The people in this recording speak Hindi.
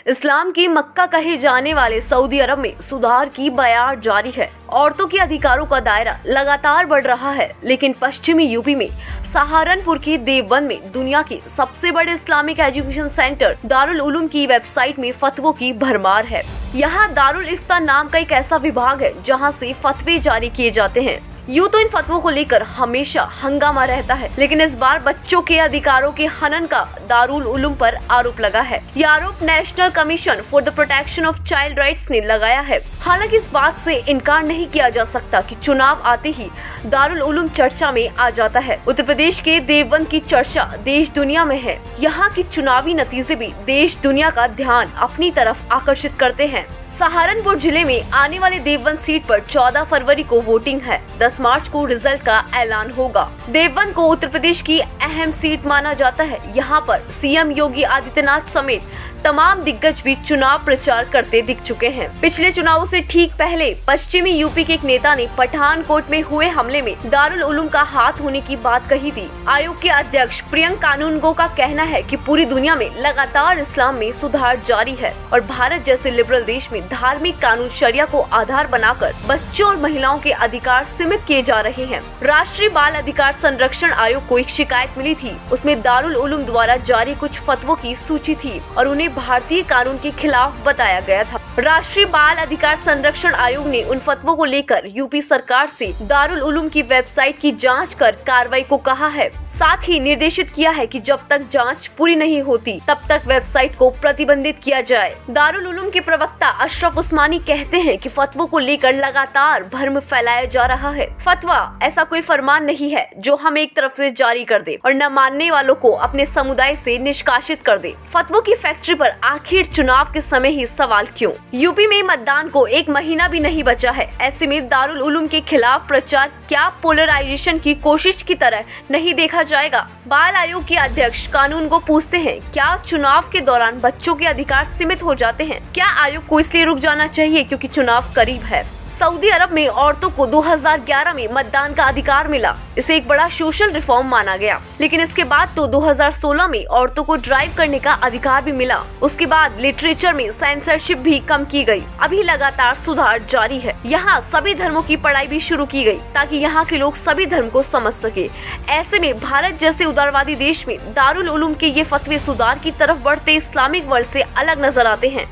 इस्लाम की मक्का कहे जाने वाले सऊदी अरब में सुधार की बयार जारी है। औरतों के अधिकारों का दायरा लगातार बढ़ रहा है, लेकिन पश्चिमी यूपी में सहारनपुर के देवबंद में दुनिया के सबसे बड़े Islamic education centre Darul Uloom की वेबसाइट में फतवों की भरमार है। यहाँ दारुल इफ्ता नाम का एक ऐसा विभाग है जहाँ से फतवे जारी किए जाते हैं। यूँ तो इन फतवों को लेकर हमेशा हंगामा रहता है, लेकिन इस बार बच्चों के अधिकारों के हनन का दारुल उलूम पर आरोप लगा है। यह आरोप national commission for the protection of child rights ने लगाया है। हालांकि इस बात से इनकार नहीं किया जा सकता कि चुनाव आते ही दारुल उलूम चर्चा में आ जाता है। उत्तर प्रदेश के देवबंद की चर्चा देश दुनिया में है। यहाँ की चुनावी नतीजे भी देश दुनिया का ध्यान अपनी तरफ आकर्षित करते हैं। सहारनपुर जिले में आने वाले देवबंद सीट पर 14 फरवरी को वोटिंग है। 10 मार्च को रिजल्ट का ऐलान होगा। देवबंद को उत्तर प्रदेश की अहम सीट माना जाता है। यहाँ पर सीएम योगी आदित्यनाथ समेत तमाम दिग्गज भी चुनाव प्रचार करते दिख चुके हैं। पिछले चुनावों से ठीक पहले पश्चिमी यूपी के एक नेता ने पठानकोट में हुए हमले में दारुल उलूम का हाथ होने की बात कही थी। आयोग के अध्यक्ष प्रियंक कानूनगो का कहना है कि पूरी दुनिया में लगातार इस्लाम में सुधार जारी है और भारत जैसे लिबरल देश में धार्मिक कानून शरिया को आधार बनाकर बच्चों और महिलाओं के अधिकार सीमित किए जा रहे हैं। राष्ट्रीय बाल अधिकार संरक्षण आयोग को एक शिकायत मिली थी। उसमें दारुल उलूम द्वारा जारी कुछ फतवों की सूची थी और उन्हें भारतीय कानून के खिलाफ बताया गया था। राष्ट्रीय बाल अधिकार संरक्षण आयोग ने उन फतवों को लेकर यूपी सरकार से दारुल उलूम की वेबसाइट की जांच कर कार्रवाई को कहा है। साथ ही निर्देशित किया है कि जब तक जांच पूरी नहीं होती तब तक वेबसाइट को प्रतिबंधित किया जाए। दारुल उलूम के प्रवक्ता अशरफ उस्मानी कहते हैं कि फतवों को लेकर लगातार भ्रम फैलाया जा रहा है। फतवा ऐसा कोई फरमान नहीं है जो हम एक तरफ से जारी कर दे और न मानने वालों को अपने समुदाय से निष्कासित कर दे। फतवों की फैक्ट्री पर आखिर चुनाव के समय ही सवाल क्यों? यूपी में मतदान को 1 महीना भी नहीं बचा है। ऐसे में दारुल उलूम के खिलाफ प्रचार क्या पोलराइजेशन की कोशिश की तरह नहीं देखा जाएगा? बाल आयोग के अध्यक्ष कानूनगो पूछते हैं, क्या चुनाव के दौरान बच्चों के अधिकार सीमित हो जाते हैं? क्या आयोग को इसलिए रुक जाना चाहिए क्योंकि चुनाव करीब है? सऊदी अरब में औरतों को 2011 में मतदान का अधिकार मिला। इसे एक बड़ा सोशल रिफॉर्म माना गया, लेकिन इसके बाद तो 2016 में औरतों को ड्राइव करने का अधिकार भी मिला। उसके बाद लिटरेचर में सेंसरशिप भी कम की गई। अभी लगातार सुधार जारी है। यहाँ सभी धर्मों की पढ़ाई भी शुरू की गई ताकि यहाँ के लोग सभी धर्म को समझ सके। ऐसे में भारत जैसे उदारवादी देश में दारुल उलूम के ये फतवे सुधार की तरफ बढ़ते इस्लामिक वर्ल्ड से अलग नजर आते हैं।